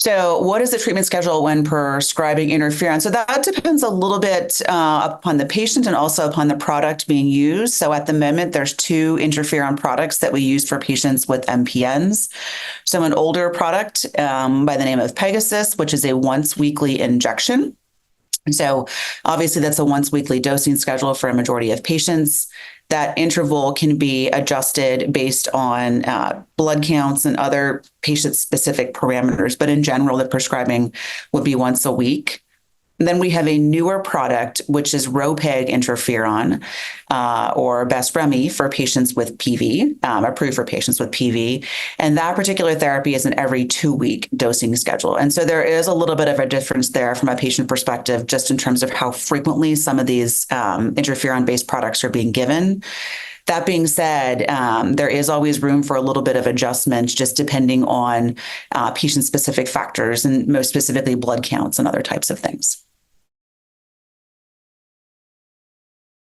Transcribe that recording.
So, what is the treatment schedule when prescribing interferon? So, that depends a little bit upon the patient and also upon the product being used. So, at the moment, there's two interferon products that we use for patients with MPNs. So, an older product by the name of Pegasus, which is a once weekly injection. And so obviously that's a once weekly dosing schedule for a majority of patients. That interval can be adjusted based on blood counts and other patient specific parameters. But in general, the prescribing would be once a week. And then we have a newer product, which is Ropeginterferon, or Besremi for patients with PV, approved for patients with PV. And that particular therapy is an every 2-week dosing schedule. And so there is a little bit of a difference there from a patient perspective, just in terms of how frequently some of these interferon-based products are being given. That being said, there is always room for a little bit of adjustment, just depending on patient-specific factors and most specifically blood counts and other types of things.